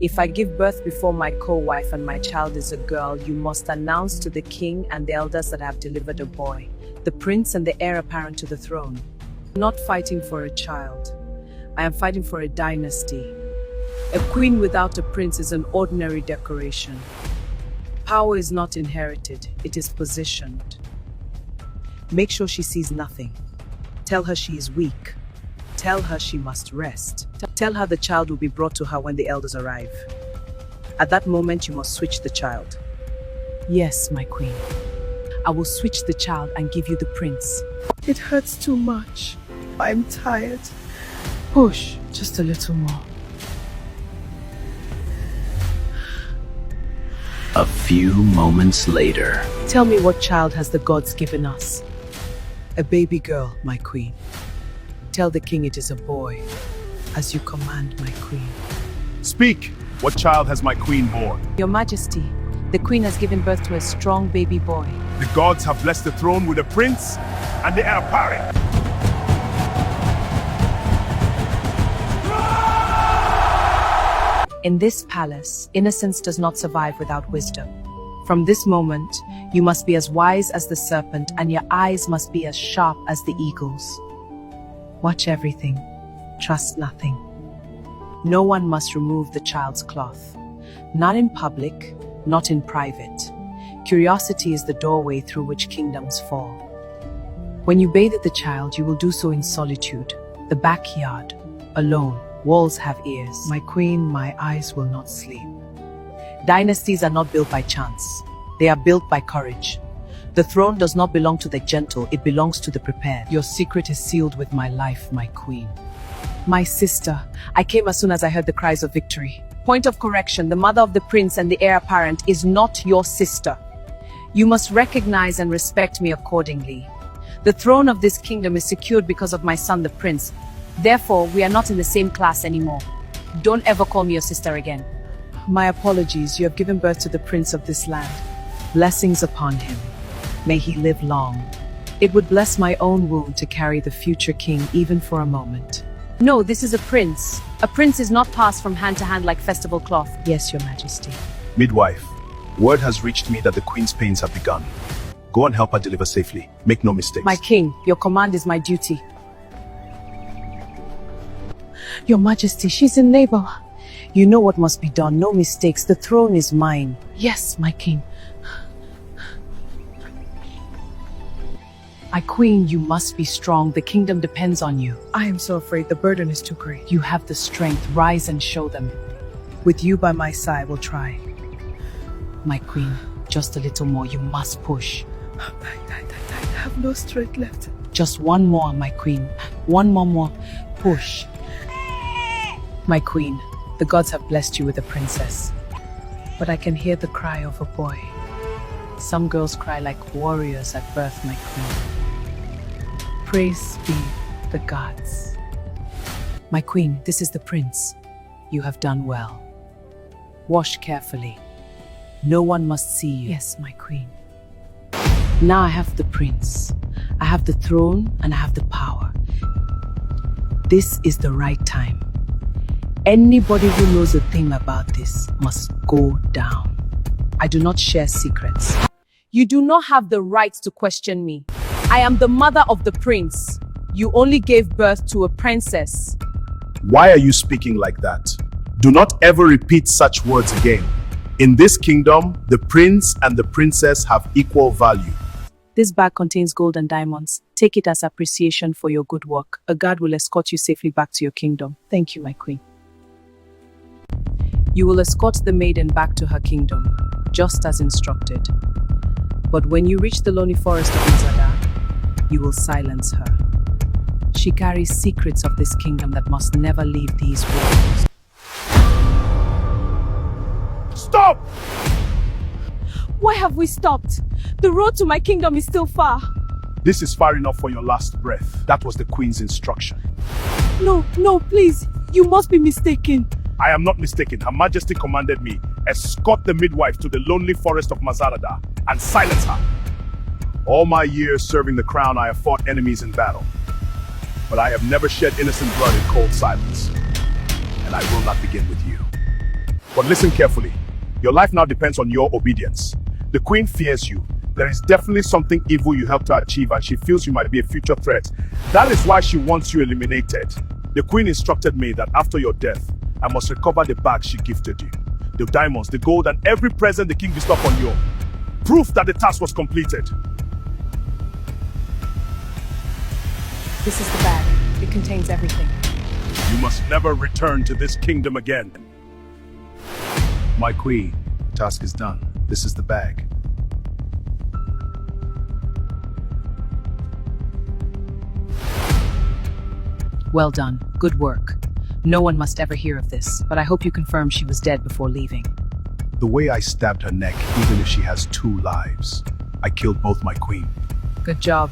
If I give birth before my co-wife and my child is a girl, you must announce to the king and the elders that I have delivered a boy, the prince and the heir apparent to the throne. I'm not fighting for a child. I am fighting for a dynasty. A queen without a prince is an ordinary decoration. Power is not inherited, it is positioned. Make sure she sees nothing. Tell her she is weak. Tell her she must rest. Tell her the child will be brought to her when the elders arrive. At that moment, you must switch the child. Yes, my queen. I will switch the child and give you the prince. It hurts too much. I'm tired. Push just a little more. A few moments later. Tell me, what child has the gods given us? A baby girl, my queen. Tell the king it is a boy, as you command, my queen. Speak! What child has my queen born? Your Majesty, the queen has given birth to a strong baby boy. The gods have blessed the throne with a prince and the heir apparent. In this palace, innocence does not survive without wisdom. From this moment, you must be as wise as the serpent, and your eyes must be as sharp as the eagle's. Watch everything. Trust nothing. No one must remove the child's cloth. Not in public, not in private. Curiosity is the doorway through which kingdoms fall. When you bathe the child, you will do so in solitude, the backyard, alone. Walls have ears. My queen, my eyes will not sleep. Dynasties are not built by chance. They are built by courage. The throne does not belong to the gentle, it belongs to the prepared. Your secret is sealed with my life, my queen. My sister, I came as soon as I heard the cries of victory. Point of correction, the mother of the prince and the heir apparent is not your sister. You must recognize and respect me accordingly. The throne of this kingdom is secured because of my son, the prince. Therefore, we are not in the same class anymore. Don't ever call me your sister again. My apologies, you have given birth to the prince of this land. Blessings upon him. May he live long. It would bless my own womb to carry the future king even for a moment. No, this is a prince. A prince is not passed from hand to hand like festival cloth. Yes, your majesty. Midwife, word has reached me that the queen's pains have begun. Go and help her deliver safely. Make no mistakes. My king, your command is my duty. Your majesty, she's in labor. You know what must be done. No mistakes. The throne is mine. Yes, my king. My queen, you must be strong. The kingdom depends on you. I am so afraid. The burden is too great. You have the strength. Rise and show them. With you by my side, I will try. My queen, just a little more. You must push. I have no strength left. Just one more, my queen. One more. Push. My queen, the gods have blessed you with a princess. But I can hear the cry of a boy. Some girls cry like warriors at birth, my queen. Praise be the gods. My queen, this is the prince. You have done well. Wash carefully. No one must see you. Yes, my queen. Now I have the prince. I have the throne and I have the power. This is the right time. Anybody who knows a thing about this must go down. I do not share secrets. You do not have the right to question me. I am the mother of the prince. You only gave birth to a princess. Why are you speaking like that? Do not ever repeat such words again. In this kingdom, the prince and the princess have equal value. This bag contains gold and diamonds. Take it as appreciation for your good work. A guard will escort you safely back to your kingdom. Thank you, my queen. You will escort the maiden back to her kingdom, just as instructed. But when you reach the lonely forest of Mazada, you will silence her. She carries secrets of this kingdom that must never leave these walls. Stop! Why have we stopped? The road to my kingdom is still far. This is far enough for your last breath. That was the queen's instruction. No, please. You must be mistaken. I am not mistaken. Her Majesty commanded me, escort the midwife to the lonely forest of Mazarada and silence her. All my years serving the crown, I have fought enemies in battle. But I have never shed innocent blood in cold silence. And I will not begin with you. But listen carefully. Your life now depends on your obedience. The queen fears you. There is definitely something evil you helped her achieve, and she feels you might be a future threat. That is why she wants you eliminated. The queen instructed me that after your death, I must recover the bag she gifted you. The diamonds, the gold, and every present the king bestowed on you. Proof that the task was completed. This is the bag. It contains everything. You must never return to this kingdom again. My queen, task is done. This is the bag. Well done. Good work. No one must ever hear of this, but I hope you confirm she was dead before leaving. The way I stabbed her neck, even if she has 2 lives. I killed both my queen. Good job.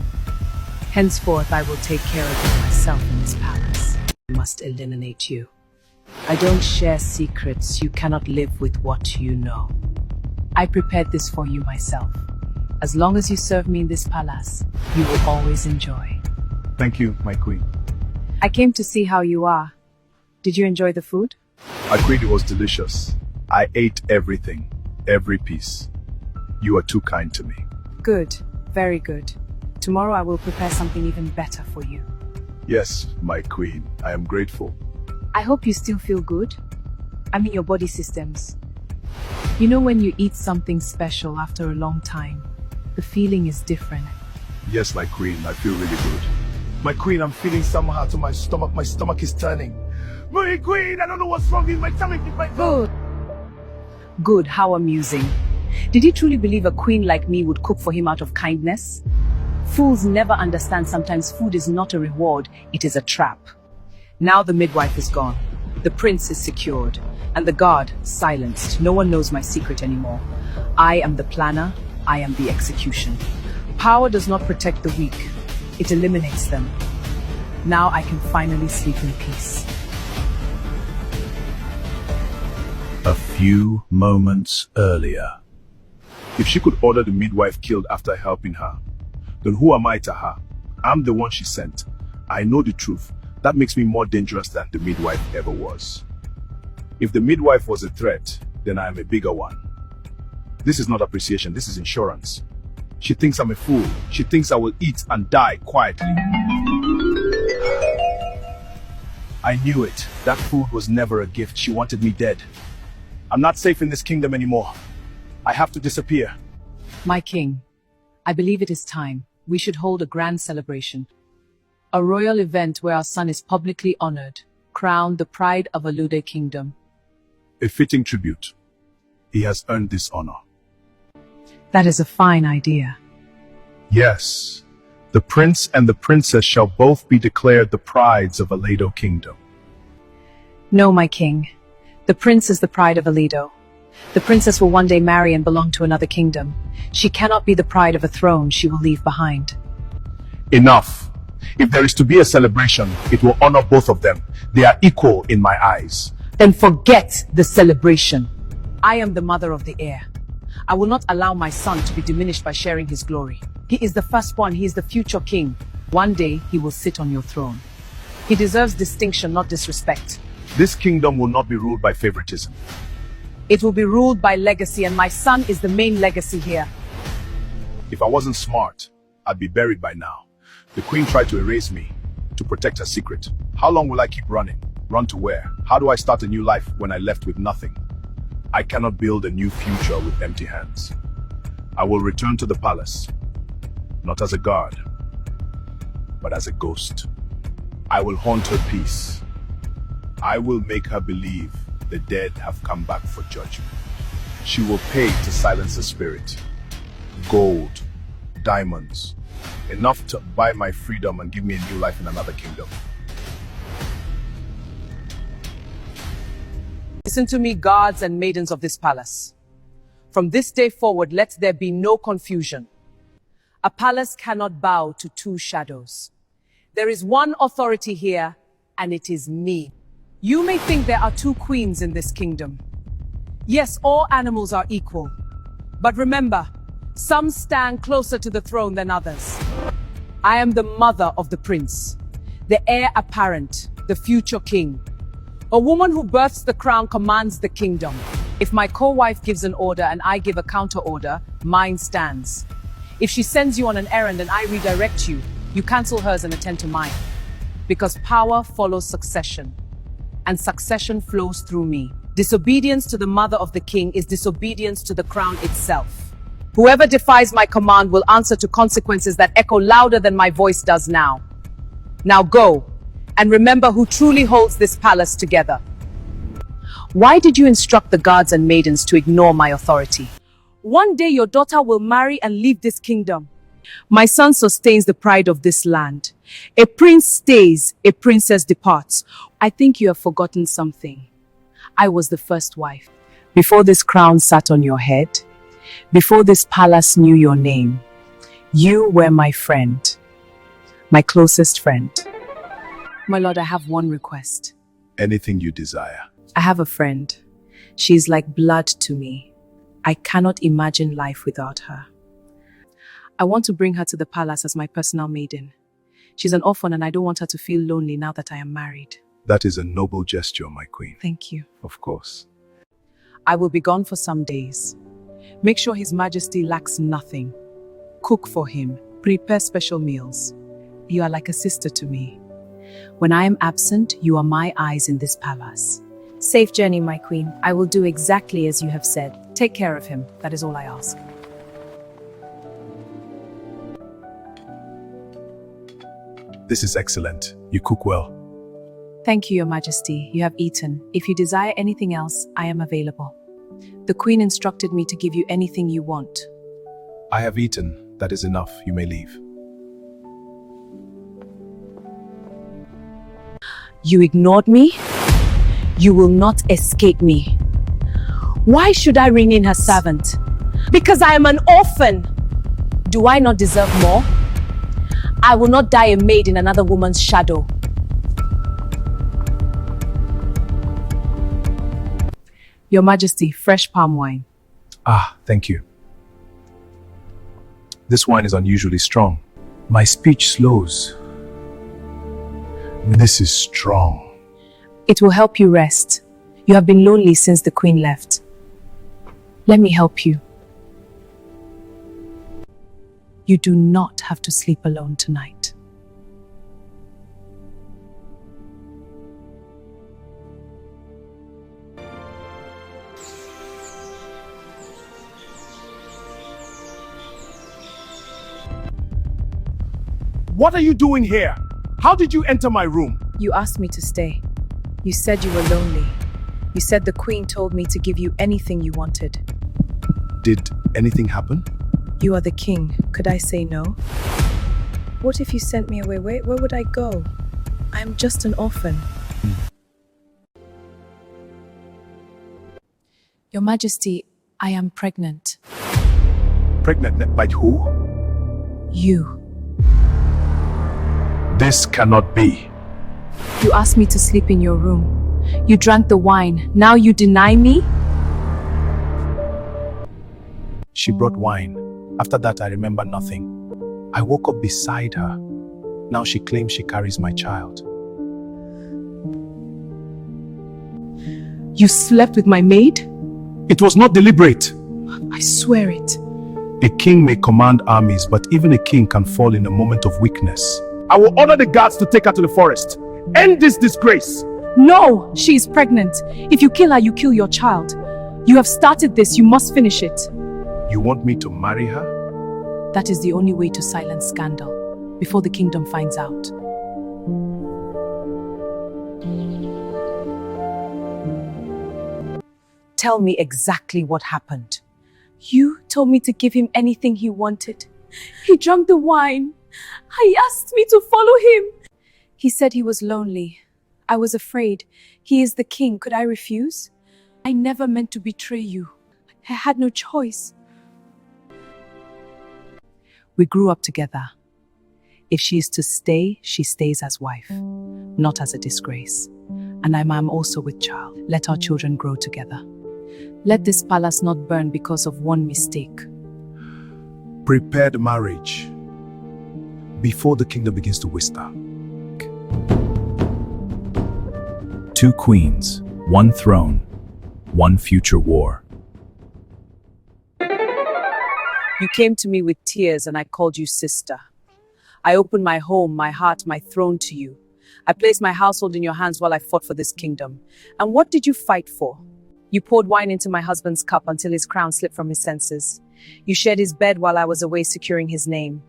Henceforth, I will take care of you myself in this palace. I must eliminate you. I don't share secrets. You cannot live with what you know. I prepared this for you myself. As long as you serve me in this palace, you will always enjoy. Thank you, my queen. I came to see how you are. Did you enjoy the food? I agreed it was delicious. I ate everything, every piece. You are too kind to me. Good. Very good. Tomorrow I will prepare something even better for you. Yes, my queen. I am grateful. I hope you still feel good. I mean your body systems. You know when you eat something special after a long time, the feeling is different. Yes, my queen. I feel really good. My queen, I'm feeling somehow to my stomach. My stomach is turning. My queen, I don't know what's wrong with my stomach. Good. Good, how amusing. Did he truly believe a queen like me would cook for him out of kindness? Fools never understand sometimes food is not a reward, it is a trap. Now the midwife is gone. The prince is secured. And the guard silenced. No one knows my secret anymore. I am the planner. I am the execution. Power does not protect the weak. It eliminates them. Now I can finally sleep in peace. A few moments earlier. If she could order the midwife killed after helping her, then who am I to her? I'm the one she sent. I know the truth. That makes me more dangerous than the midwife ever was. If the midwife was a threat, then I am a bigger one. This is not appreciation, this is insurance. She thinks I'm a fool. She thinks I will eat and die quietly. I knew it. That food was never a gift. She wanted me dead. I'm not safe in this kingdom anymore. I have to disappear. My king, I believe it is time. We should hold a grand celebration. A royal event where our son is publicly honored, crowned the pride of a Lude kingdom. A fitting tribute. He has earned this honor. That is a fine idea. Yes, the prince and the princess shall both be declared the prides of Aledo kingdom. No, my king. The prince is the pride of Aledo. The princess will one day marry and belong to another kingdom. She cannot be the pride of a throne she will leave behind. Enough. If there is to be a celebration, it will honor both of them. They are equal in my eyes. Then forget the celebration. I am the mother of the heir. I will not allow my son to be diminished by sharing his glory. He is the firstborn. He is the future king. One day he will sit on your throne. He deserves distinction, not disrespect. This kingdom will not be ruled by favoritism. It will be ruled by legacy, and my son is the main legacy here. If I wasn't smart, I'd be buried by now. The queen tried to erase me, to protect her secret. How long will I keep running? Run to where? How do I start a new life when I left with nothing? I cannot build a new future with empty hands. I will return to the palace, not as a guard, but as a ghost. I will haunt her peace. I will make her believe the dead have come back for judgment. She will pay to silence the spirit. Gold, diamonds, enough to buy my freedom and give me a new life in another kingdom. Listen to me, guards and maidens of this palace. From this day forward, let there be no confusion. A palace cannot bow to 2 shadows. There is one authority here, and it is me. You may think there are 2 queens in this kingdom. Yes, all animals are equal. But remember, some stand closer to the throne than others. I am the mother of the prince, the heir apparent, the future king. A woman who births the crown commands the kingdom. If my co-wife gives an order and I give a counter order, mine stands. If she sends you on an errand and I redirect you, you cancel hers and attend to mine. Because power follows succession, and succession flows through me. Disobedience to the mother of the king is disobedience to the crown itself. Whoever defies my command will answer to consequences that echo louder than my voice does now. Now go, and remember who truly holds this palace together. Why did you instruct the guards and maidens to ignore my authority? One day your daughter will marry and leave this kingdom. My son sustains the pride of this land. A prince stays, a princess departs. I think you have forgotten something. I was the first wife. Before this crown sat on your head, before this palace knew your name, you were my friend, my closest friend. My lord, I have one request. Anything you desire. I have a friend. She's like blood to me. I cannot imagine life without her. I want to bring her to the palace as my personal maiden. She's an orphan and I don't want her to feel lonely now that I am married. That is a noble gesture, my queen. Thank you. Of course. I will be gone for some days. Make sure His Majesty lacks nothing. Cook for him. Prepare special meals. You are like a sister to me. When I am absent, you are my eyes in this palace. Safe journey, my queen. I will do exactly as you have said. Take care of him. That is all I ask. This is excellent. You cook well. Thank you, Your Majesty. You have eaten. If you desire anything else, I am available. The Queen instructed me to give you anything you want. I have eaten. That is enough. You may leave. You ignored me? You will not escape me. Why should I ring in her servant? Because I am an orphan. Do I not deserve more? I will not die a maid in another woman's shadow. Your Majesty, fresh palm wine. Ah, thank you. This wine is unusually strong. My speech slows. This is strong. It will help you rest. You have been lonely since the Queen left. Let me help you. You do not have to sleep alone tonight. What are you doing here? How did you enter my room? You asked me to stay. You said you were lonely. You said the Queen told me to give you anything you wanted. Did anything happen? You are the king. Could I say no? What if you sent me away? Where would I go? I am just an orphan. Your Majesty, I am pregnant. Pregnant by who? You. This cannot be. You asked me to sleep in your room. You drank the wine. Now you deny me? She brought wine. After that, I remember nothing. I woke up beside her. Now she claims she carries my child. You slept with my maid? It was not deliberate. I swear it. A king may command armies, but even a king can fall in a moment of weakness. I will order the guards to take her to the forest. End this disgrace. No, she is pregnant. If you kill her, you kill your child. You have started this, you must finish it. You want me to marry her? That is the only way to silence scandal, before the kingdom finds out. Tell me exactly what happened. You told me to give him anything he wanted. He drank the wine. He asked me to follow him. He said he was lonely. I was afraid. He is the king. Could I refuse? I never meant to betray you. I had no choice. We grew up together. If she is to stay, she stays as wife, not as a disgrace. And I am also with child. Let our children grow together. Let this palace not burn because of one mistake. Prepare the marriage before the kingdom begins to whisper. 2 queens, 1 throne, 1 future war. You came to me with tears and I called you sister. I opened my home, my heart, my throne to you. I placed my household in your hands while I fought for this kingdom. And what did you fight for? You poured wine into my husband's cup until his crown slipped from his senses. You shared his bed while I was away securing his name.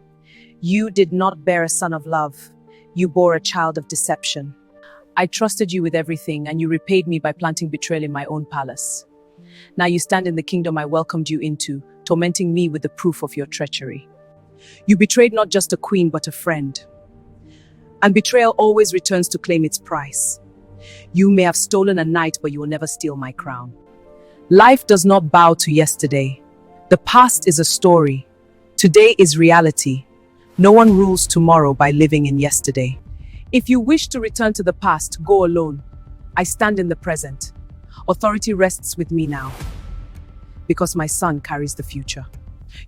You did not bear a son of love. You bore a child of deception. I trusted you with everything, and you repaid me by planting betrayal in my own palace. Now you stand in the kingdom I welcomed you into, tormenting me with the proof of your treachery. You betrayed not just a queen, but a friend. And betrayal always returns to claim its price. You may have stolen a night, but you will never steal my crown. Life does not bow to yesterday. The past is a story. Today is reality. No one rules tomorrow by living in yesterday. If you wish to return to the past, go alone. I stand in the present. Authority rests with me now, because my son carries the future.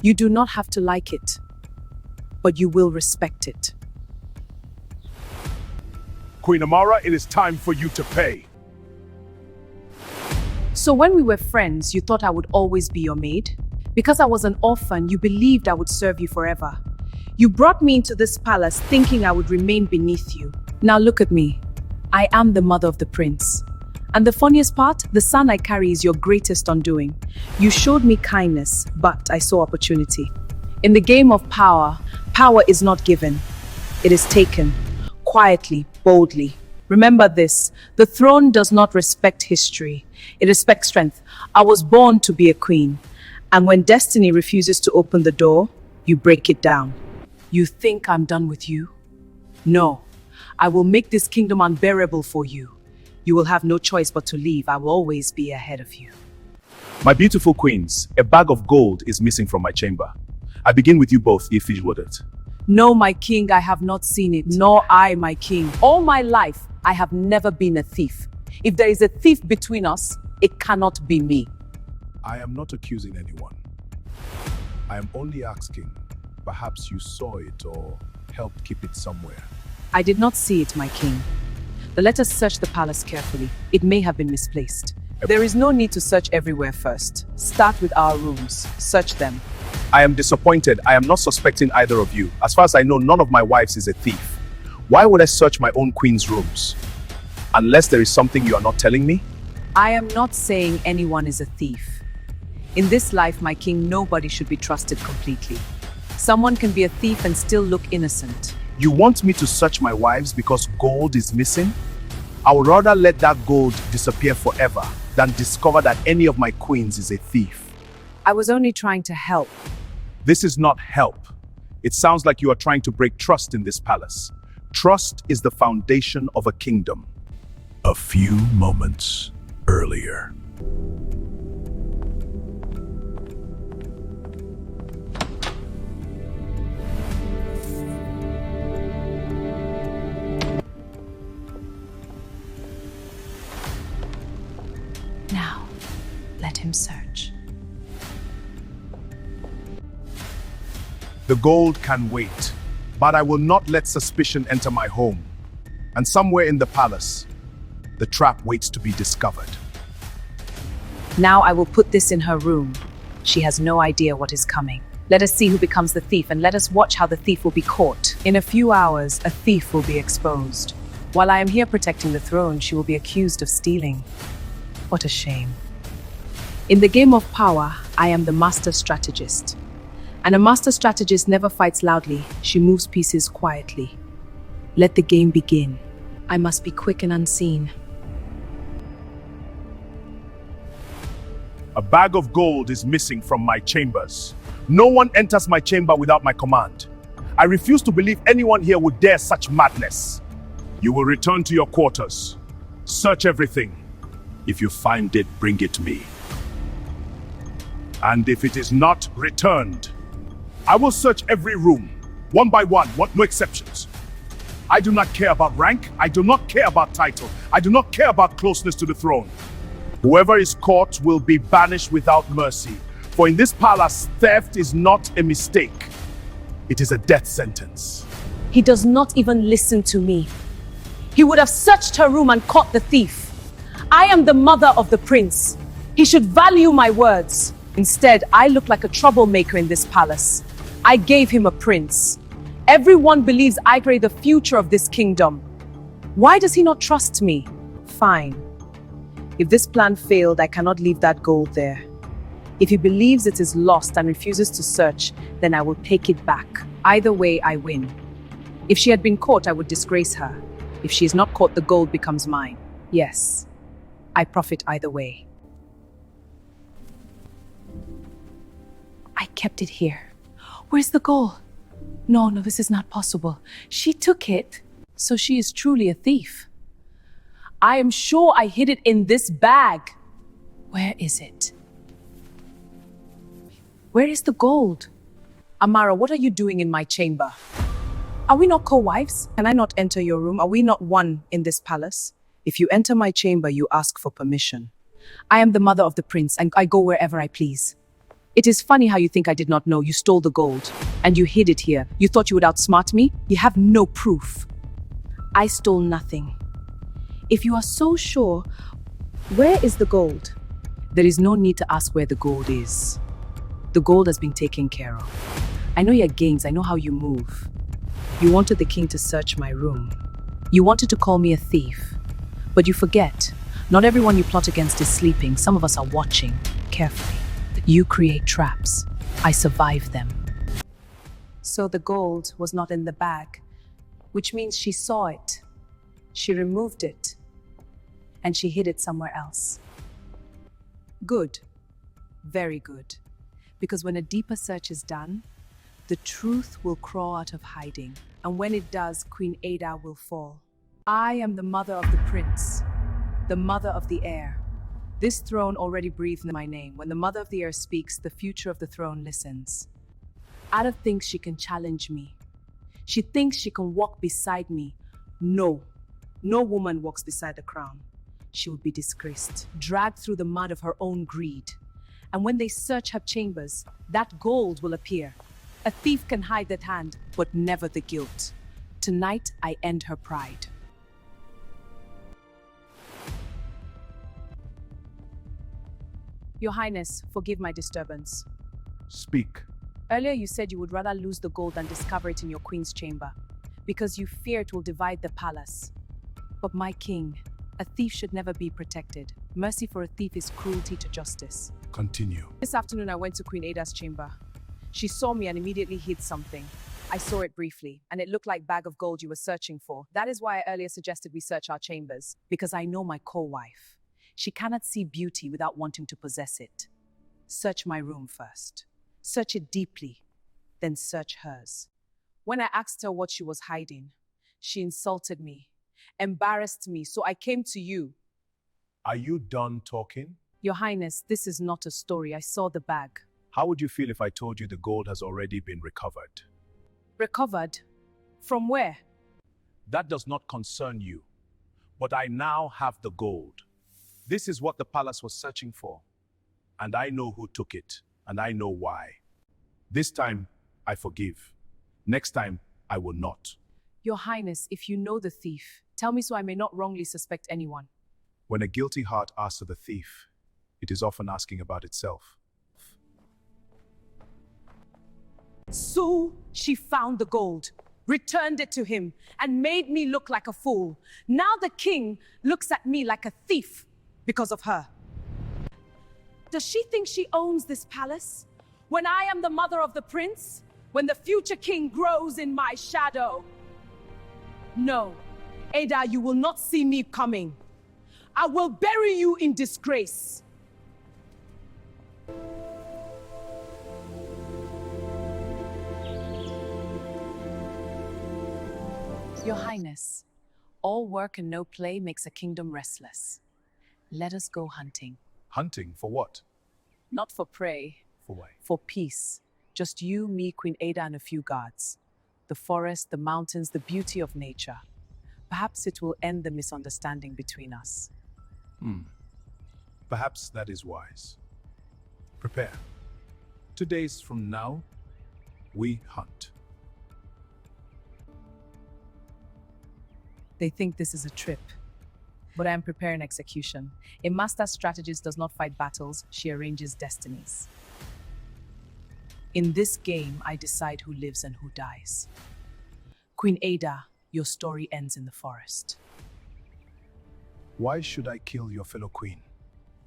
You do not have to like it, but you will respect it. Queen Amara, it is time for you to pay. So when we were friends, you thought I would always be your maid? Because I was an orphan, you believed I would serve you forever. You brought me into this palace thinking I would remain beneath you. Now look at me. I am the mother of the prince. And the funniest part, the son I carry is your greatest undoing. You showed me kindness, but I saw opportunity. In the game of power, power is not given. It is taken, quietly, boldly. Remember this, the throne does not respect history. It respects strength. I was born to be a queen. And when destiny refuses to open the door, you break it down. You think I'm done with you? No. I will make this kingdom unbearable for you. You will have no choice but to leave. I will always be ahead of you. My beautiful queens, a bag of gold is missing from my chamber. I begin with you both, if you would it. No, my king, I have not seen it. Nor I, my king. All my life, I have never been a thief. If there is a thief between us, it cannot be me. I am not accusing anyone. I am only asking, perhaps you saw it or helped keep it somewhere. I did not see it, my king. But let us search the palace carefully. It may have been misplaced. There is no need to search everywhere first. Start with our rooms. Search them. I am disappointed. I am not suspecting either of you. As far as I know, none of my wives is a thief. Why would I search my own queen's rooms? Unless there is something you are not telling me? I am not saying anyone is a thief. In this life, my king, nobody should be trusted completely. Someone can be a thief and still look innocent. You want me to search my wives because gold is missing? I would rather let that gold disappear forever than discover that any of my queens is a thief. I was only trying to help. This is not help. It sounds like you are trying to break trust in this palace. Trust is the foundation of a kingdom. A few moments earlier. Now, let him search. The gold can wait, but I will not let suspicion enter my home. And somewhere in the palace, the trap waits to be discovered. Now I will put this in her room. She has no idea what is coming. Let us see who becomes the thief, and let us watch how the thief will be caught. In a few hours, a thief will be exposed. While I am here protecting the throne, she will be accused of stealing. What a shame. In the game of power, I am the master strategist. And a master strategist never fights loudly. She moves pieces quietly. Let the game begin. I must be quick and unseen. A bag of gold is missing from my chambers. No one enters my chamber without my command. I refuse to believe anyone here would dare such madness. You will return to your quarters. Search everything. If you find it, bring it me. And if it is not returned, I will search every room, one by one, no exceptions. I do not care about rank. I do not care about title. I do not care about closeness to the throne. Whoever is caught will be banished without mercy. For in this palace, theft is not a mistake. It is a death sentence. He does not even listen to me. He would have searched her room and caught the thief. I am the mother of the prince. He should value my words. Instead, I look like a troublemaker in this palace. I gave him a prince. Everyone believes I create the future of this kingdom. Why does he not trust me? Fine. If this plan failed, I cannot leave that gold there. If he believes it is lost and refuses to search, then I will take it back. Either way, I win. If she had been caught, I would disgrace her. If she is not caught, the gold becomes mine. Yes, I profit either way. I kept it here. Where's the gold? No, this is not possible. She took it. So she is truly a thief. I am sure I hid it in this bag. Where is it? Where is the gold? Amara, what are you doing in my chamber? Are we not co-wives? Can I not enter your room? Are we not one in this palace? If you enter my chamber, you ask for permission. I am the mother of the prince, and I go wherever I please. It is funny how you think I did not know. You stole the gold, and you hid it here. You thought you would outsmart me? You have no proof. I stole nothing. If you are so sure, where is the gold? There is no need to ask where the gold is. The gold has been taken care of. I know your games. I know how you move. You wanted the king to search my room. You wanted to call me a thief. But you forget, not everyone you plot against is sleeping. Some of us are watching carefully. You create traps. I survive them. So the gold was not in the bag, which means she saw it. She removed it. And she hid it somewhere else. Good. Very good. Because when a deeper search is done, the truth will crawl out of hiding. And when it does, Queen Ada will fall. I am the mother of the prince, the mother of the heir. This throne already breathes my name. When the mother of the heir speaks, the future of the throne listens. Ada thinks she can challenge me. She thinks she can walk beside me. No, no woman walks beside the crown. She will be disgraced, dragged through the mud of her own greed. And when they search her chambers, that gold will appear. A thief can hide that hand, but never the guilt. Tonight, I end her pride. Your Highness, forgive my disturbance. Speak. Earlier you said you would rather lose the gold than discover it in your queen's chamber, because you fear it will divide the palace. But my king, a thief should never be protected. Mercy for a thief is cruelty to justice. Continue. This afternoon I went to Queen Ada's chamber. She saw me and immediately hid something. I saw it briefly, and it looked like bag of gold you were searching for. That is why I earlier suggested we search our chambers, because I know my co-wife. She cannot see beauty without wanting to possess it. Search my room first. Search it deeply, then search hers. When I asked her what she was hiding, she insulted me, embarrassed me, so I came to you. Are you done talking? Your Highness, this is not a story. I saw the bag. How would you feel if I told you the gold has already been recovered? Recovered? From where? That does not concern you. But I now have the gold. This is what the palace was searching for. And I know who took it, and I know why. This time, I forgive. Next time, I will not. Your Highness, if you know the thief, tell me so I may not wrongly suspect anyone. When a guilty heart asks of the thief, it is often asking about itself. So she found the gold, returned it to him, and made me look like a fool. Now the king looks at me like a thief because of her. Does she think she owns this palace? When I am the mother of the prince? When the future king grows in my shadow? No, Ada, you will not see me coming. I will bury you in disgrace. Your Highness, all work and no play makes a kingdom restless. Let us go hunting. Hunting for what? Not for prey. For why? For peace. Just you, me, Queen Ada, and a few guards. The forest, the mountains, the beauty of nature. Perhaps it will end the misunderstanding between us. Perhaps that is wise. Prepare. 2 days from now, we hunt. They think this is a trip. but I am preparing execution. A master strategist does not fight battles, she arranges destinies. In this game, I decide who lives and who dies. Queen Ada, your story ends in the forest. Why should I kill your fellow queen?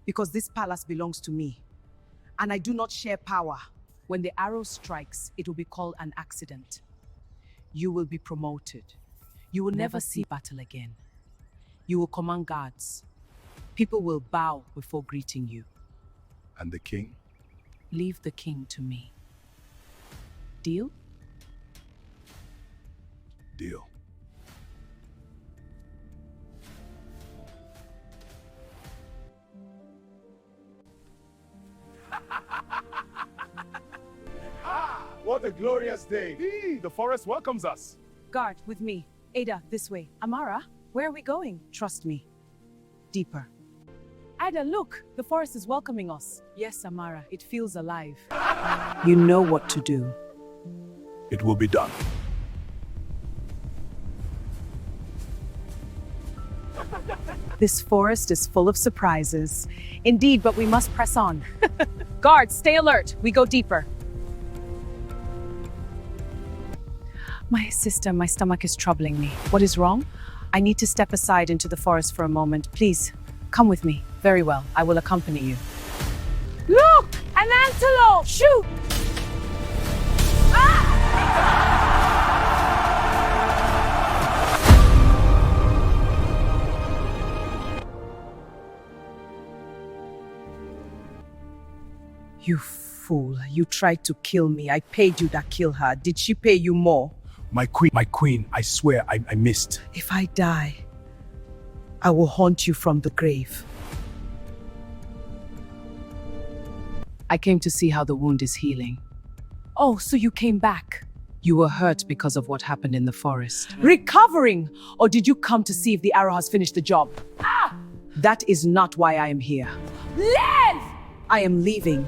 Because this palace belongs to me, and I do not share power. When the arrow strikes, it will be called an accident. You will be promoted. You will never see battle again. You will command guards. People will bow before greeting you. And the king? Leave the king to me. Deal? Deal. What a glorious day! The forest welcomes us. Guard, with me. Ada, this way. Amara, where are we going? Trust me. Deeper. Ada, look! The forest is welcoming us. Yes, Amara, it feels alive. You know what to do. It will be done. This forest is full of surprises. Indeed, but we must press on. Guards, stay alert. We go deeper. My sister, my stomach is troubling me. What is wrong? I need to step aside into the forest for a moment. Please, come with me. Very well, I will accompany you. Look! An antelope! Shoot! You fool. You tried to kill me. I paid you to kill her. Did she pay you more? My queen, I swear I missed. If I die, I will haunt you from the grave. I came to see how the wound is healing. Oh, so you came back. You were hurt because of what happened in the forest. Recovering! Or did you come to see if the arrow has finished the job? Ah! That is not why I am here. Leave! I am leaving.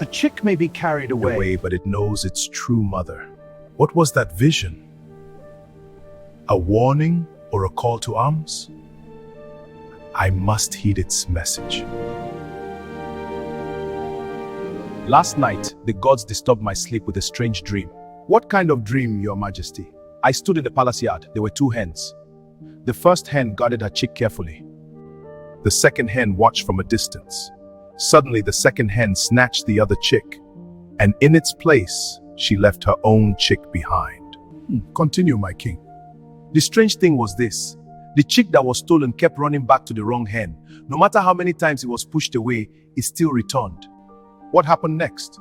A chick may be carried away, but it knows its true mother. What was that vision? A warning or a call to arms? I must heed its message. Last night, the gods disturbed my sleep with a strange dream. What kind of dream, Your Majesty? I stood in the palace yard. There were two hens. The first hen guarded her chick carefully. The second hen watched from a distance. Suddenly, the second hen snatched the other chick, and in its place, she left her own chick behind. Continue, my king. The strange thing was this. The chick that was stolen kept running back to the wrong hen. No matter how many times it was pushed away, it still returned. What happened next?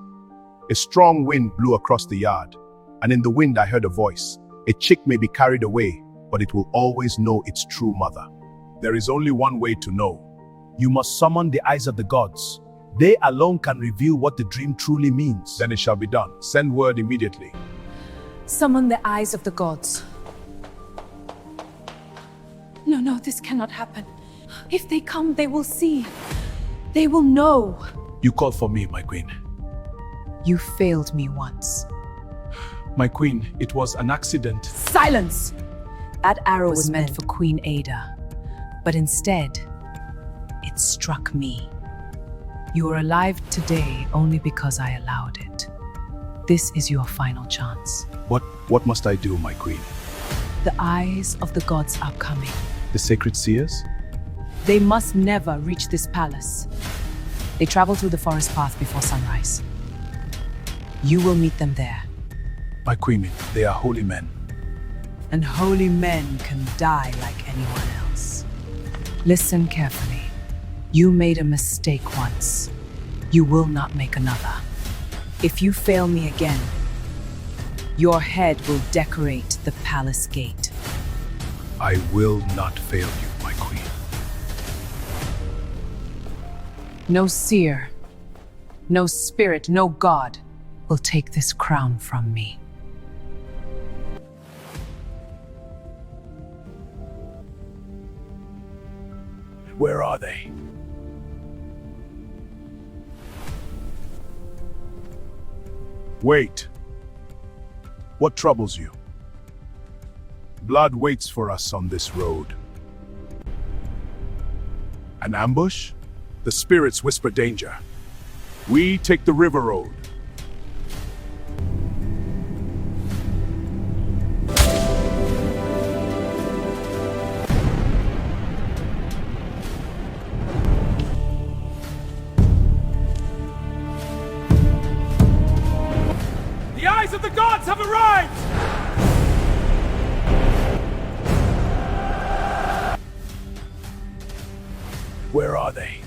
A strong wind blew across the yard, and in the wind I heard a voice. A chick may be carried away, but it will always know its true mother. There is only one way to know. You must summon the eyes of the gods. They alone can reveal what the dream truly means. Then it shall be done. Send word immediately. Summon the eyes of the gods. No, this cannot happen. If they come, they will see. They will know. You called for me, my queen. You failed me once. My queen, it was an accident. Silence! That arrow was meant for Queen Ada, but instead, it struck me. You are alive today only because I allowed it. This is your final chance. What must I do, my queen? The eyes of the gods are coming. The sacred seers? They must never reach this palace. They travel through the forest path before sunrise. You will meet them there. My queen, they are holy men. And holy men can die like anyone else. Listen carefully. You made a mistake once. You will not make another. If you fail me again, your head will decorate the palace gate. I will not fail you, my queen. No seer, no spirit, no god will take this crown from me. Where are they? Wait. What troubles you? Blood waits for us on this road. An ambush? The spirits whisper danger. We take the river road. The eyes of the gods have arrived! Where are they?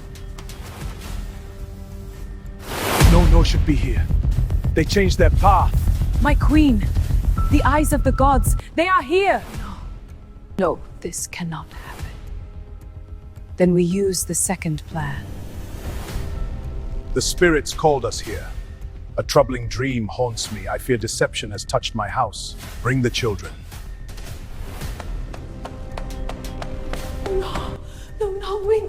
No should be here. They changed their path. My queen, the eyes of the gods, they are here! No, this cannot happen. Then we use the second plan. The spirits called us here. A troubling dream haunts me. I fear deception has touched my house. Bring the children. No, wait.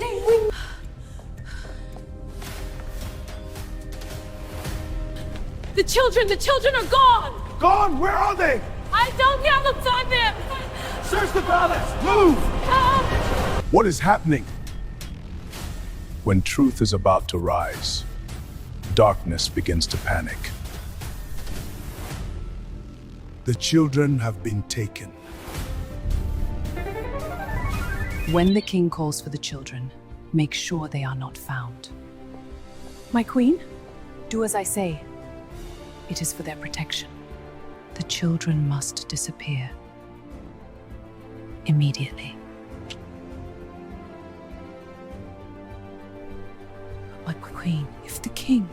The children are gone! Gone? Where are they? I don't have time them! Search the palace! Move! What is happening? When truth is about to rise, darkness begins to panic. The children have been taken. When the king calls for the children, make sure they are not found. My queen, do as I say. It is for their protection. The children must disappear. Immediately. My queen, if the king...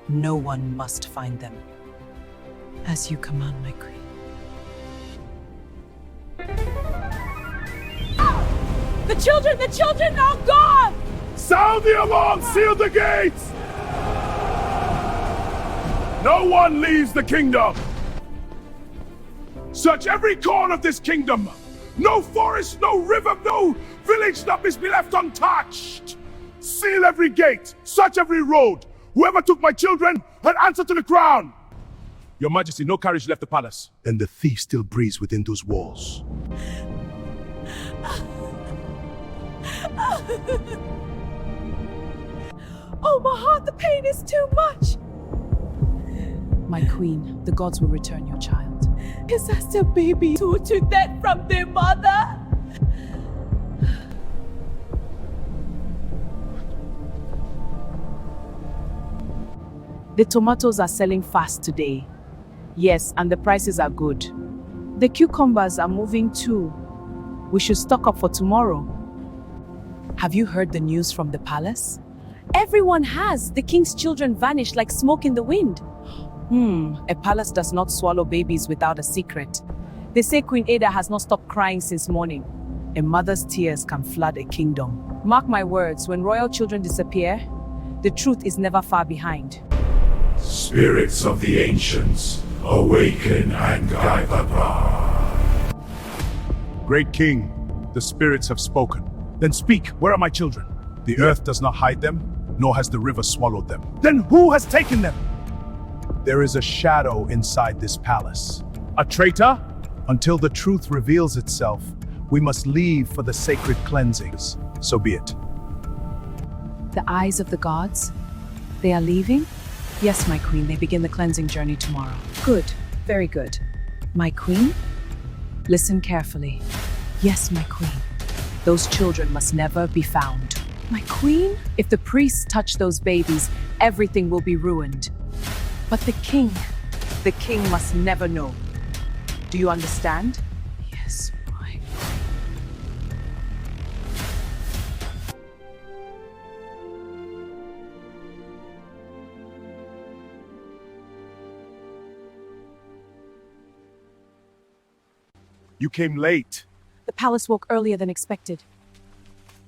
No one must find them. As you command, my queen. The children are gone! Sound the alarm! Seal the gates! No one leaves the kingdom! Search every corner of this kingdom! No forest, no river, no village that must be left untouched! Seal every gate! Search every road! Whoever took my children, had answer to the crown! Your Majesty, no carriage left the palace. Then the thief still breathes within those walls. Oh, my heart, the pain is too much! My queen, the gods will return your child. Is that a baby who took that from their mother? The tomatoes are selling fast today. Yes, and the prices are good. The cucumbers are moving too. We should stock up for tomorrow. Have you heard the news from the palace? Everyone has. The king's children vanished like smoke in the wind. A palace does not swallow babies without a secret. They say Queen Ada has not stopped crying since morning. A mother's tears can flood a kingdom. Mark my words, when royal children disappear, the truth is never far behind. Spirits of the ancients, awaken and guide the path. Great king, the spirits have spoken. Then speak, where are my children? The earth does not hide them, nor has the river swallowed them. Then who has taken them? There is a shadow inside this palace. A traitor? Until the truth reveals itself, we must leave for the sacred cleansings. So be it. The eyes of the gods? They are leaving? Yes, my queen, they begin the cleansing journey tomorrow. Good, very good. My queen, listen carefully. Yes, my queen, those children must never be found. My queen? If the priests touch those babies, everything will be ruined. But the king must never know. Do you understand? Yes, my queen. You came late. The palace woke earlier than expected.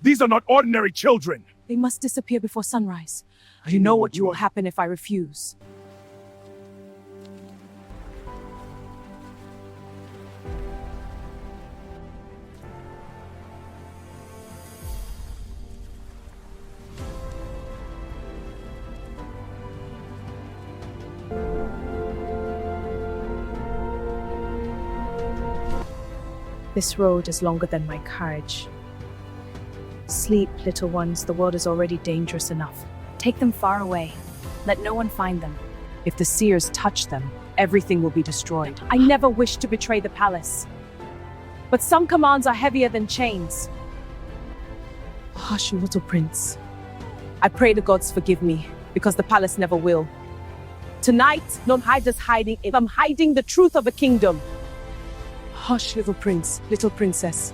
These are not ordinary children. They must disappear before sunrise. You know what will happen if I refuse. This road is longer than my courage. Sleep, little ones, the world is already dangerous enough. Take them far away. Let no one find them. If the seers touch them, everything will be destroyed. I never wished to betray the palace. But some commands are heavier than chains. Hush, little prince. I pray the gods forgive me, because the palace never will. Tonight, not hide us hiding it. I'm hiding the truth of a kingdom. Hush, little prince, little princess.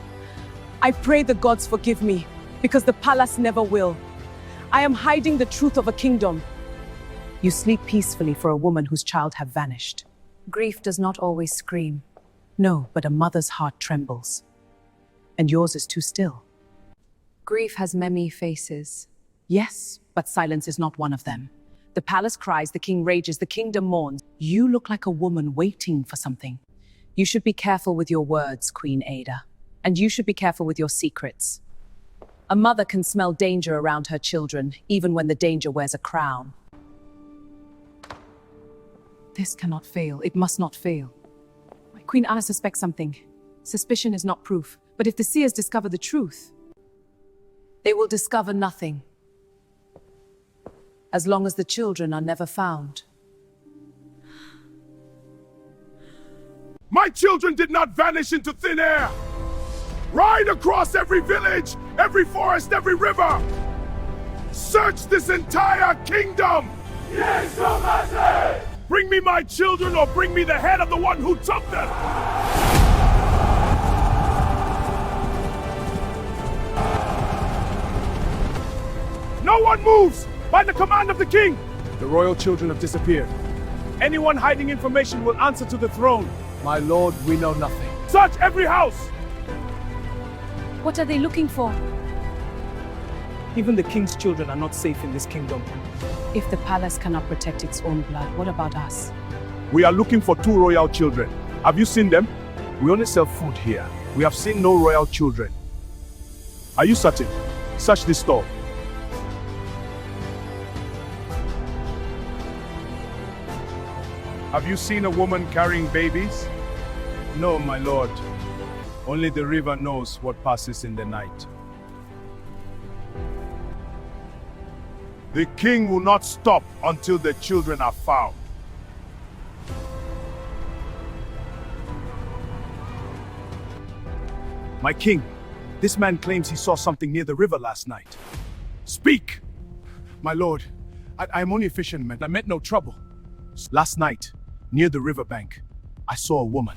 I pray the gods forgive me, because the palace never will. I am hiding the truth of a kingdom. You sleep peacefully for a woman whose child have vanished. Grief does not always scream. No, but a mother's heart trembles. And yours is too still. Grief has many faces. Yes, but silence is not one of them. The palace cries, the king rages, the kingdom mourns. You look like a woman waiting for something. You should be careful with your words, Queen Ada. And you should be careful with your secrets. A mother can smell danger around her children, even when the danger wears a crown. This cannot fail. It must not fail. Queen Anna suspects something. Suspicion is not proof. But if the seers discover the truth, they will discover nothing. As long as the children are never found. My children did not vanish into thin air. Ride across every village, every forest, every river. Search this entire kingdom. Yes, Your Majesty! Bring me my children or bring me the head of the one who took them. No one moves by the command of the king. The royal children have disappeared. Anyone hiding information will answer to the throne. My lord, we know nothing. Search every house. What are they looking for? Even the king's children are not safe in this kingdom. If the palace cannot protect its own blood, what about us? We are looking for 2 royal children. Have you seen them? We only sell food here. We have seen no royal children. Are you certain? Search this store. Have you seen a woman carrying babies? No, my lord. Only the river knows what passes in the night. The king will not stop until the children are found. My king, this man claims he saw something near the river last night. Speak! My lord, I am only a fisherman. I meant no trouble. Last night, near the riverbank, I saw a woman.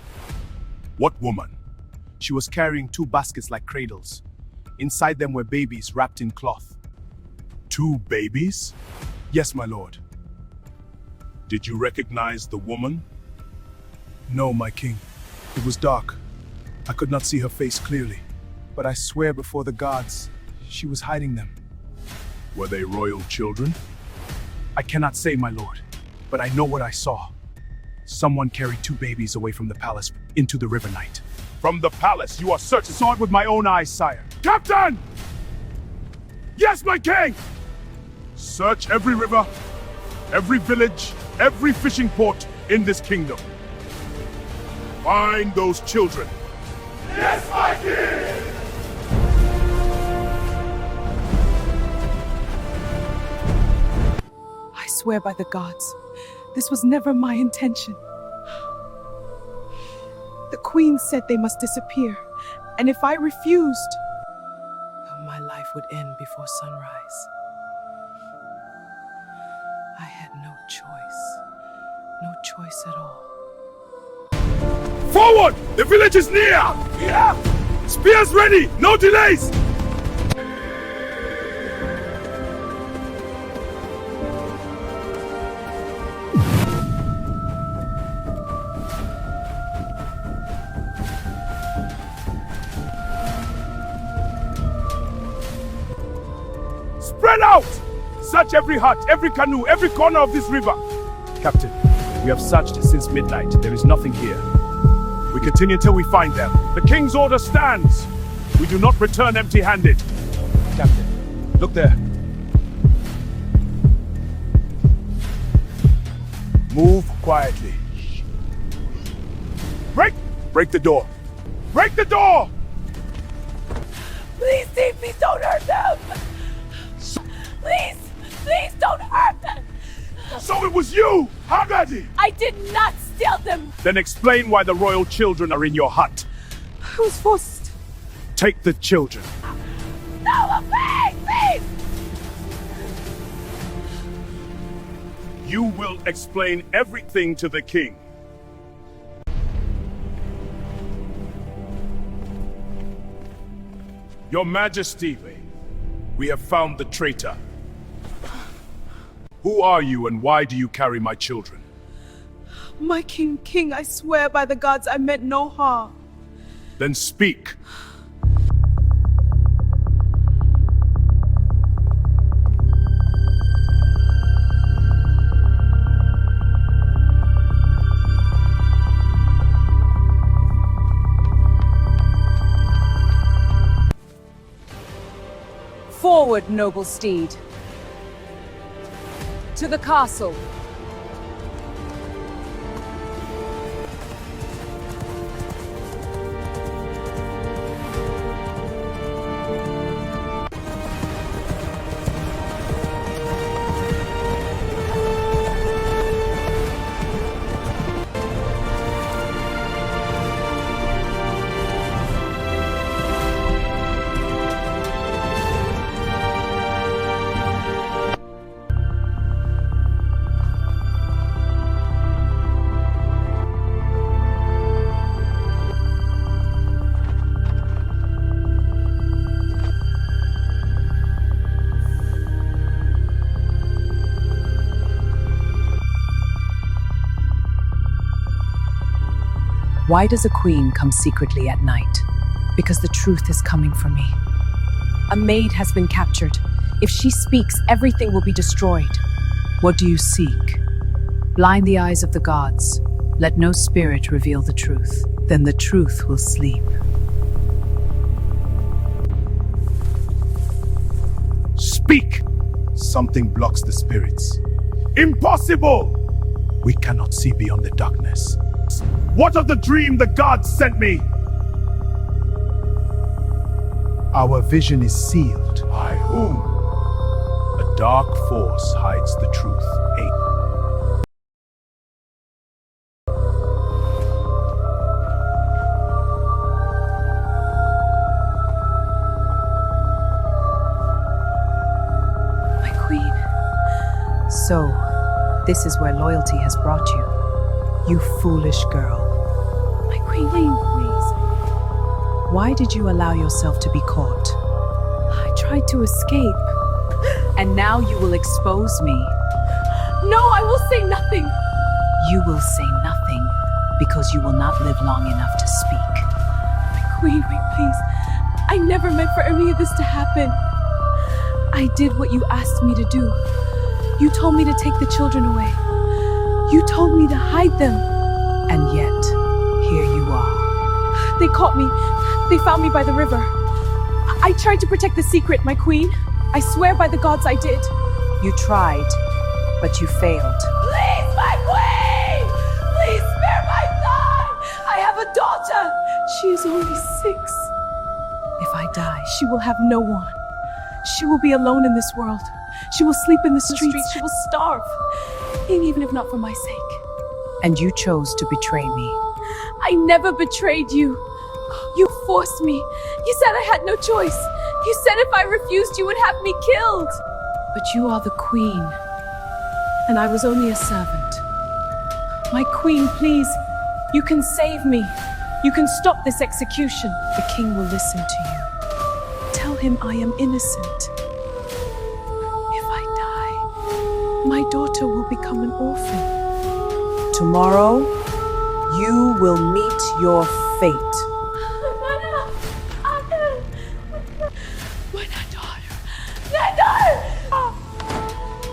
What woman? She was carrying 2 baskets like cradles. Inside them were babies wrapped in cloth. 2 babies? Yes, my lord. Did you recognize the woman? No, my king. It was dark. I could not see her face clearly. But I swear before the gods, she was hiding them. Were they royal children? I cannot say, my lord. But I know what I saw. Someone carried 2 babies away from the palace into the river night. From the palace? You are certain? I saw it with my own eyes, sire. Captain! Yes, my king! Search every river, every village, every fishing port in this kingdom. Find those children. Yes, my king! I swear by the gods, this was never my intention. The queen said they must disappear, and if I refused, my life would end before sunrise. I had no choice at all. Forward! The village is near! Yeah! Spears ready! No delays! Spread out! Search every hut, every canoe, every corner of this river. Captain, we have searched since midnight. There is nothing here. We continue till we find them. The king's order stands. We do not return empty-handed. Captain, look there. Move quietly. Break the door. Break the door! Please, Steve, please don't hurt them! Please, please don't hurt them! So it was you, Hagadi! I did not steal them! Then explain why the royal children are in your hut. I was forced. Take the children. No, please! You will explain everything to the king. Your Majesty, we have found the traitor. Who are you and why do you carry my children? My king, I swear by the gods I meant no harm. Then speak. Forward, noble steed. To the castle. Why does a queen come secretly at night? Because the truth is coming for me. A maid has been captured. If she speaks, everything will be destroyed. What do you seek? Blind the eyes of the gods. Let no spirit reveal the truth. Then the truth will sleep. Speak! Something blocks the spirits. Impossible! We cannot see beyond the darkness. What of the dream the gods sent me? Our vision is sealed. By whom? A dark force hides the truth. My queen. So, this is where loyalty has brought you. You foolish girl. My queen, please. Why did you allow yourself to be caught? I tried to escape. And now you will expose me. No, I will say nothing. You will say nothing because you will not live long enough to speak. My queen, please. I never meant for any of this to happen. I did what you asked me to do. You told me to take the children away. You told me to hide them. And yet, here you are. They caught me. They found me by the river. I tried to protect the secret, my queen. I swear by the gods I did. You tried, but you failed. Please, my queen! Please spare my son! I have a daughter. She is only 6. If I die, She will have no one. She will be alone in this world. She will sleep in the streets. She will starve. Even if not for my sake. and you chose to betray me. I never betrayed you. You forced me. You said I had no choice. You said if I refused, you would have me killed. But you are the queen. And I was only a servant. My queen, please, you can save me. You can stop this execution. The king will listen to you. Tell him I am innocent. If I die, my daughter will become an orphan. Tomorrow, you will meet your fate.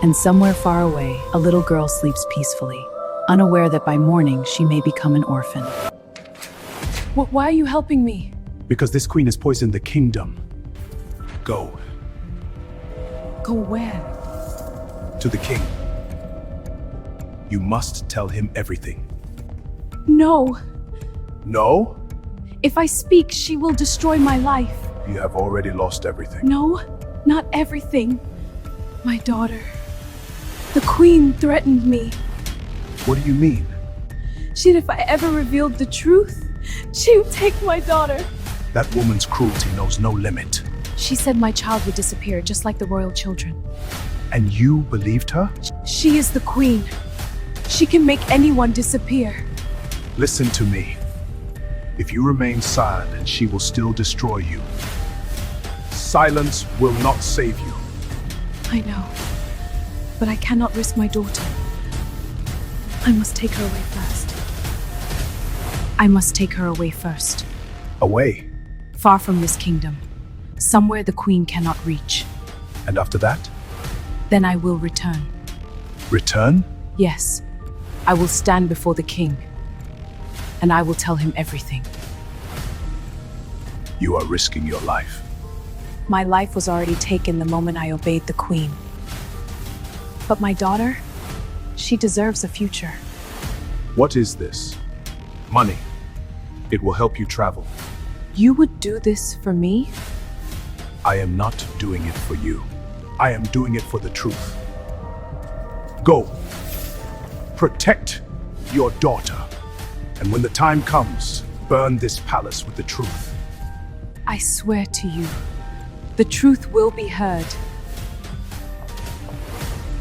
And somewhere far away, a little girl sleeps peacefully, unaware that by morning she may become an orphan. Why are you helping me? Because this queen has poisoned the kingdom. Go Go where? to the king. You must tell him everything. No. No? If I speak, she will destroy my life. You have already lost everything. No, not everything. My daughter. The queen threatened me. What do you mean? She said if I ever revealed the truth, she would take my daughter. That woman's cruelty knows no limit. She said my child would disappear, just like the royal children. And you believed her? She is the queen. She can make anyone disappear. Listen to me. If you remain silent, she will still destroy you. Silence will not save you. I know, but I cannot risk my daughter. I must take her away first. I must take her away first. Away. Far from this kingdom. Somewhere the queen cannot reach. And after that? Then I will return. Return? Yes. I will stand before the king. And I will tell him everything. You are risking your life. My life was already taken the moment I obeyed the queen. But my daughter, she deserves a future. What is this? Money. It will help you travel. You would do this for me? I am not doing it for you. I am doing it for the truth. Go. Protect your daughter. And when the time comes, burn this palace with the truth. I swear to you, the truth will be heard.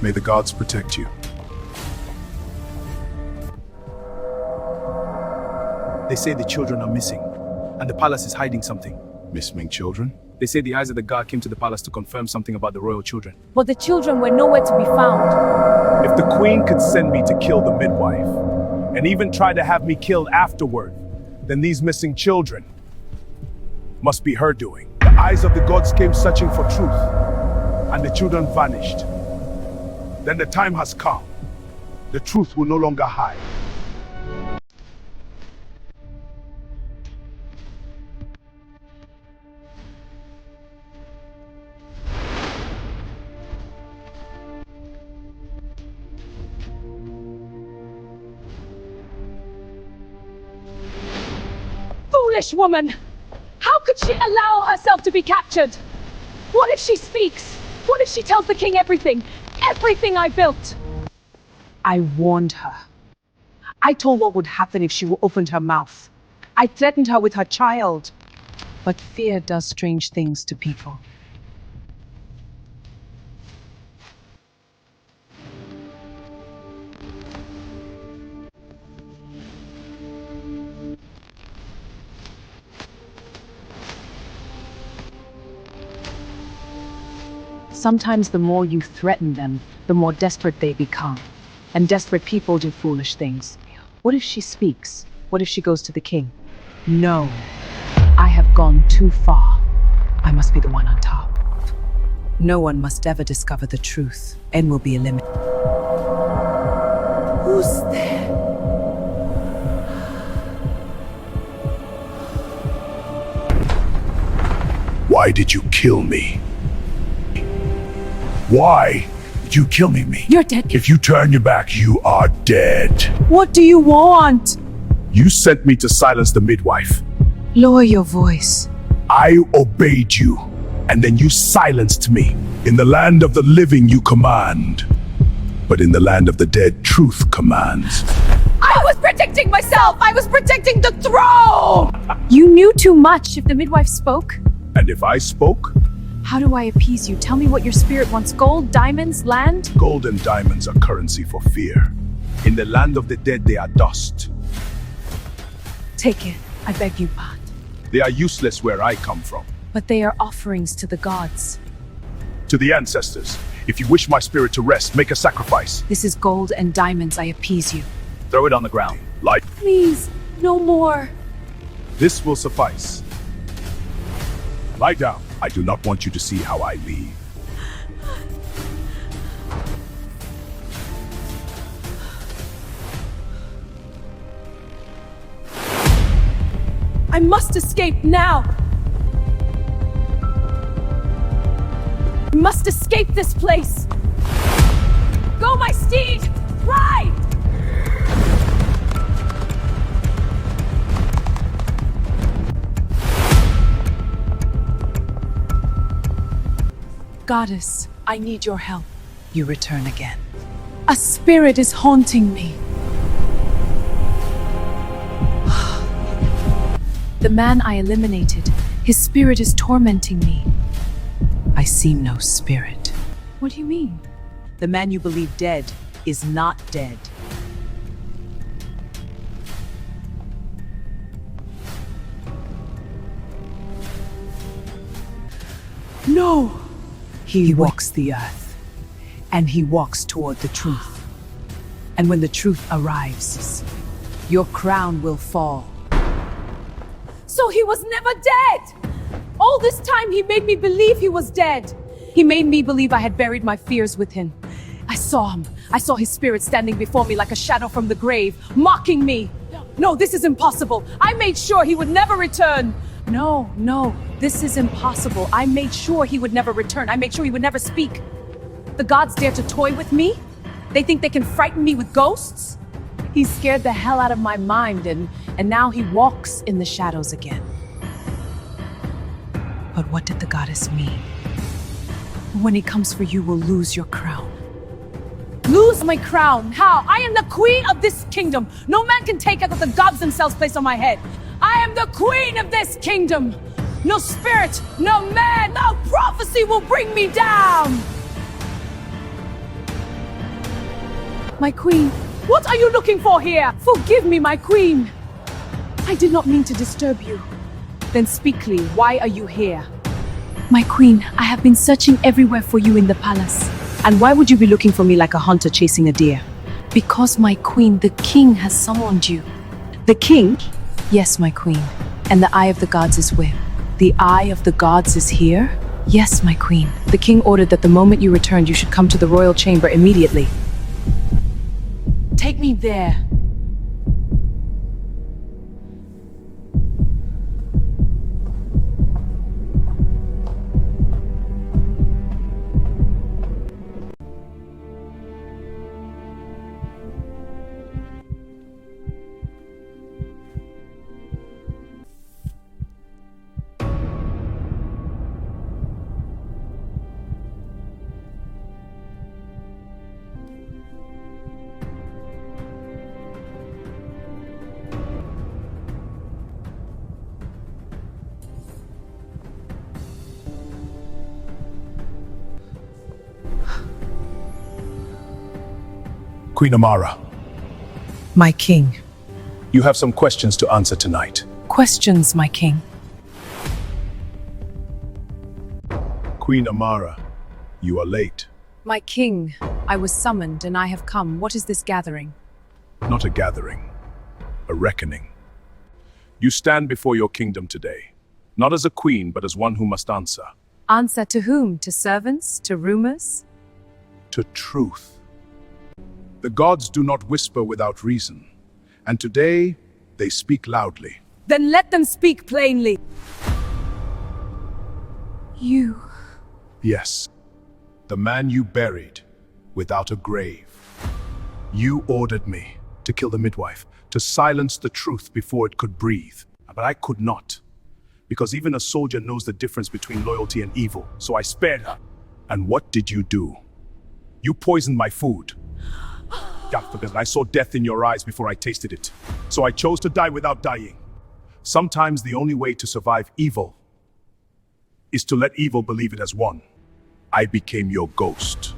May the gods protect you. They say the children are missing, and the palace is hiding something. Missing children? They say the eyes of the god came to the palace to confirm something about the royal children. But the children were nowhere to be found. If the queen could send me to kill the midwife, and even try to have me killed afterward, then these missing children must be her doing. The eyes of the gods came searching for truth, and the children vanished. Then the time has come. The truth will no longer hide. Foolish woman! How could she allow herself to be captured? What if she speaks? What if she tells the king everything? Everything I built? I warned her. I told what would happen if she opened her mouth. I threatened her with her child. But fear does strange things to people. Sometimes the more you threaten them, the more desperate they become. And desperate people do foolish things. What if she speaks? What if she goes to the king? No. I have gone too far. I must be the one on top. No one must ever discover the truth and will be eliminated. Who's there? Why did you kill me? Why did you kill me? You're dead. If you turn your back, you are dead. What do you want? You sent me to silence the midwife. Lower your voice. I obeyed you, and then you silenced me. In the land of the living, you command. But in the land of the dead, truth commands. I was protecting myself! I was protecting the throne! You knew too much. If the midwife spoke, And if I spoke, how do I appease you? Tell me what your spirit wants. Gold, diamonds, land? gold and diamonds are currency for fear. In the land of the dead, they are dust. Take it. I beg you, pardon. They are useless where I come from. But they are offerings to the gods. To the ancestors, if you wish my spirit to rest, make a sacrifice. This is gold and diamonds. I appease you. Throw it on the ground. Like, Please, no more. this will suffice. Lie down. I do not want you to see how I leave. I must escape now. I must escape this place. Go, my steed! Ride! Goddess, I need your help. You return again. A spirit is haunting me. The man I eliminated, his spirit is tormenting me. I see no spirit. What do you mean? The man you believe dead is not dead. No! He walks the earth, and he walks toward the truth. And when the truth arrives, your crown will fall. So he was never dead! All this time he made me believe he was dead. He made me believe I had buried my fears with him. I saw him. I saw his spirit standing before me like a shadow from the grave, mocking me. No, this is impossible. I made sure he would never return. No, this is impossible. I made sure he would never return. I made sure he would never speak. The gods dare to toy with me? They think they can frighten me with ghosts? He scared the hell out of my mind, and now he walks in the shadows again. But what did the goddess mean? When he comes for you, we'll lose your crown. Lose my crown? How? I am the queen of this kingdom. No man can take it that the gods themselves place on my head. I am the queen of this kingdom. No spirit, no man, no prophecy will bring me down. My queen, what are you looking for here? Forgive me, my queen. I did not mean to disturb you. Then speak clearly, why are you here? My queen, I have been searching everywhere for you in the palace. And why would you be looking for me like a hunter chasing a deer? Because, my queen, the king has summoned you. The king? Yes, my queen. And the eye of the gods is where? The eye of the gods is here? Yes, my queen. The king ordered that the moment you returned, you should come to the royal chamber immediately. Take me there. Queen Amara, My king. you have some questions to answer tonight. Questions, my king. Queen Amara, you are late. My king, I was summoned and I have come. What is this gathering? Not a gathering, a reckoning. You stand before your kingdom today, not as a queen, but as one who must answer. Answer to whom? To servants? To rumors? To truth. The gods do not whisper without reason, and today they speak loudly. Then let them speak plainly. You. Yes, the man you buried without a grave. You ordered me to kill the midwife, to silence the truth before it could breathe. But I could not, because even a soldier knows the difference between loyalty and evil, so I spared her. And what did you do? You poisoned my food. Because I saw death in your eyes before I tasted it. So I chose to die without dying. Sometimes the only way to survive evil is to let evil believe it has won. I became your ghost.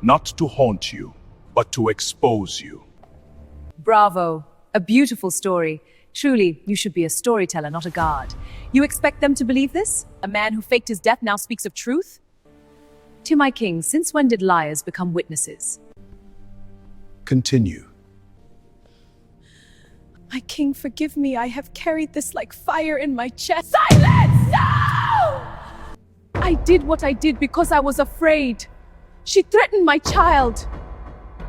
Not to haunt you, but to expose you. Bravo. A beautiful story. Truly, you should be a storyteller, not a god. You expect them to believe this? A man who faked his death now speaks of truth? To my king, since when did liars become witnesses? Continue. My king, forgive me. I have carried this like fire in my chest. Silence! No! I did what I did because I was afraid. She threatened my child.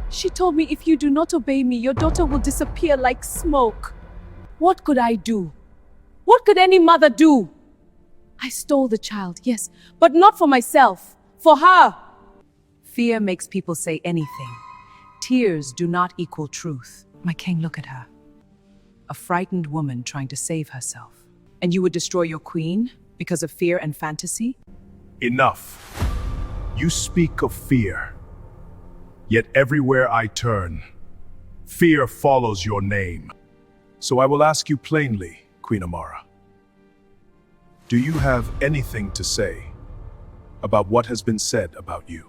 She told me if you do not obey me, your daughter will disappear like smoke. What could I do? What could any mother do? I stole the child, yes, but not for myself, for her. Fear makes people say anything. Tears do not equal truth. My king, look at her. A frightened woman trying to save herself. And you would destroy your queen because of fear and fantasy? Enough. You speak of fear. Yet everywhere I turn, fear follows your name. So I will ask you plainly, Queen Amara. Do you have anything to say about what has been said about you?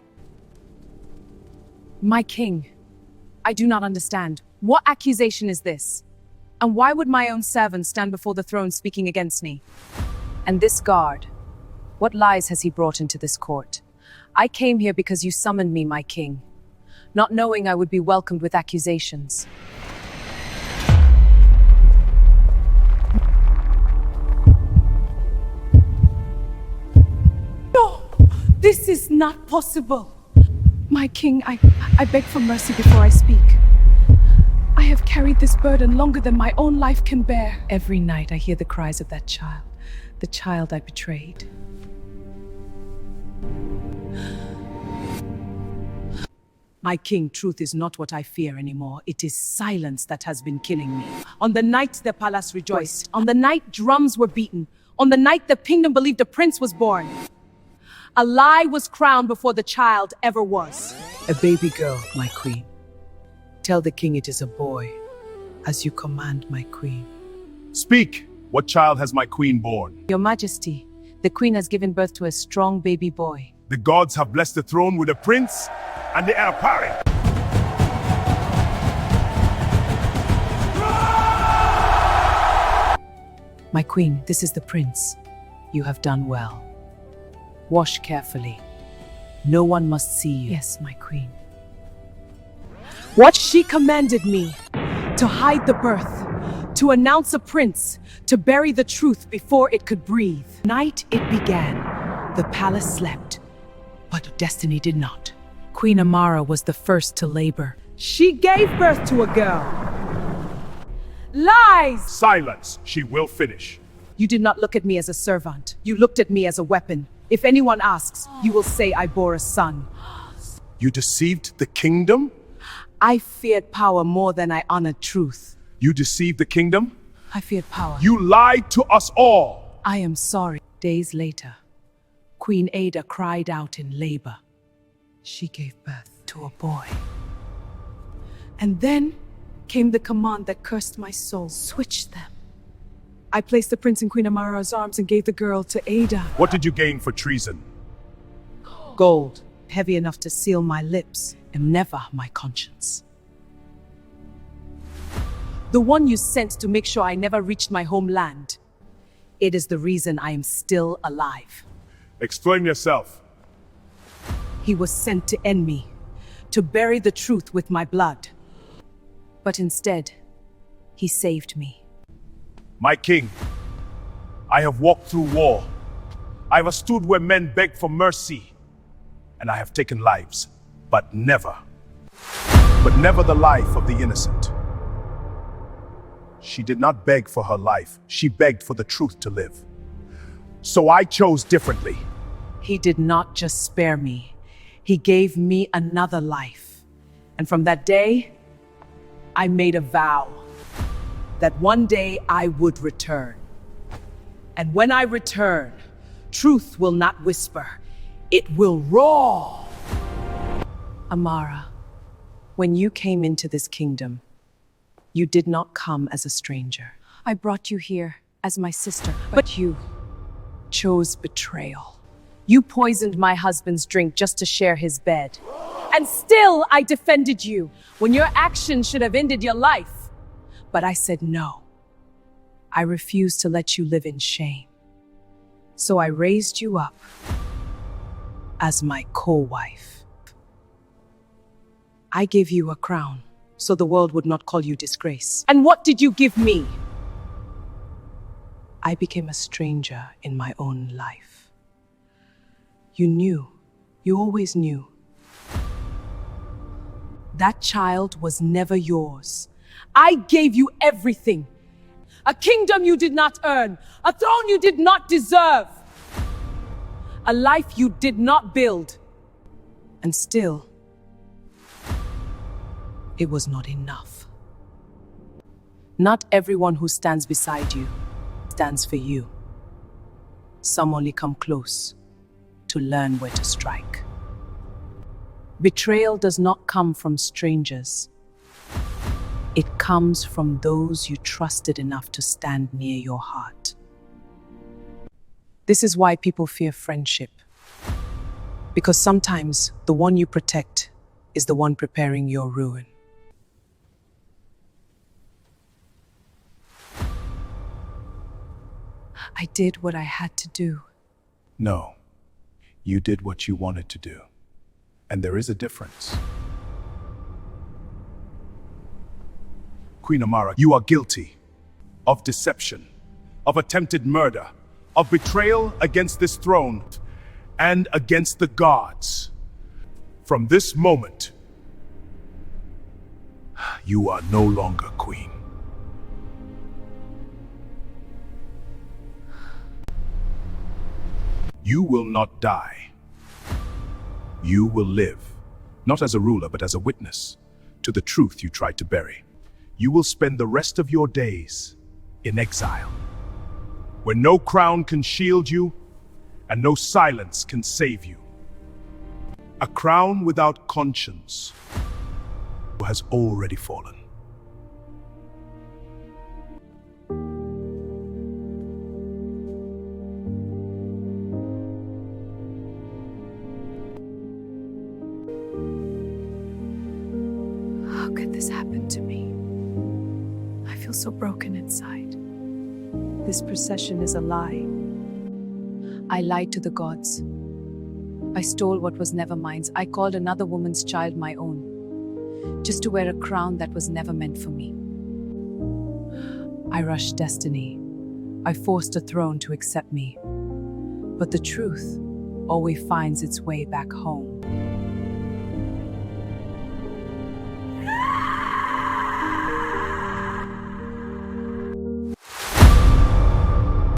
My king, I do not understand. What accusation is this? And why would my own servant stand before the throne speaking against me? And this guard, what lies has he brought into this court? I came here because you summoned me, my king, not knowing I would be welcomed with accusations. No, this is not possible. My king, I beg for mercy before I speak. I have carried this burden longer than my own life can bear. Every night I hear the cries of that child, the child I betrayed. My king, truth is not what I fear anymore. It is silence that has been killing me. On the night the palace rejoiced, on the night drums were beaten, on the night the kingdom believed a prince was born, a lie was crowned before the child ever was. A baby girl, my queen. Tell the king it is a boy, as you command, my queen. Speak! What child has my queen born? Your Majesty, the queen has given birth to a strong baby boy. The gods have blessed the throne with a prince and the heir apparent. My queen, this is the prince. You have done well. Wash carefully. No one must see you. Yes, my queen. What she commanded me, to hide the birth, to announce a prince, to bury the truth before it could breathe. Night it began. The palace slept, but destiny did not. Queen Amara was the first to labor. She gave birth to a girl. Lies! Silence! She will finish. You did not look at me as a servant. You looked at me as a weapon. If anyone asks, you will say I bore a son. You deceived the kingdom? I feared power more than I honored truth. You deceived the kingdom? I feared power. You lied to us all! I am sorry. Days later, Queen Ada cried out in labor. She gave birth to a boy. And then came the command that cursed my soul. Switch them. I placed the prince in Queen Amara's arms and gave the girl to Ada. What did you gain for treason? Gold, heavy enough to seal my lips and never my conscience. The one you sent to make sure I never reached my homeland. It is the reason I am still alive. Explain yourself. He was sent to end me, to bury the truth with my blood. But instead, he saved me. My king, I have walked through war. I have stood where men begged for mercy. And I have taken lives, but never the life of the innocent. She did not beg for her life. She begged for the truth to live. So I chose differently. He did not just spare me. He gave me another life. And from that day, I made a vow that one day I would return. And when I return, truth will not whisper, it will roar. Amara, when you came into this kingdom, you did not come as a stranger. I brought you here as my sister, but you chose betrayal. You poisoned my husband's drink just to share his bed. And still I defended you when your actions should have ended your life. But I said no. I refused to let you live in shame. So I raised you up as my co-wife. I gave you a crown so the world would not call you disgrace. And what did you give me? I became a stranger in my own life. You knew. You always knew. That child was never yours. I gave you everything. A kingdom you did not earn. A throne you did not deserve. A life you did not build. And still, it was not enough. Not everyone who stands beside you stands for you. Some only come close to learn where to strike. Betrayal does not come from strangers. It comes from those you trusted enough to stand near your heart. This is why people fear friendship. Because sometimes the one you protect is the one preparing your ruin. I did what I had to do. No, you did what you wanted to do. And there is a difference. Queen Amara, you are guilty of deception, of attempted murder, of betrayal against this throne and against the gods. From this moment, you are no longer queen. You will not die. You will live, not as a ruler, but as a witness to the truth you tried to bury. You will spend the rest of your days in exile, where no crown can shield you and no silence can save you. A crown without conscience has already fallen. How could this happen to me? I feel so broken inside. This procession is a lie. I lied to the gods. I stole what was never mine. I called another woman's child my own, just to wear a crown that was never meant for me. I rushed destiny. I forced a throne to accept me. But the truth always finds its way back home.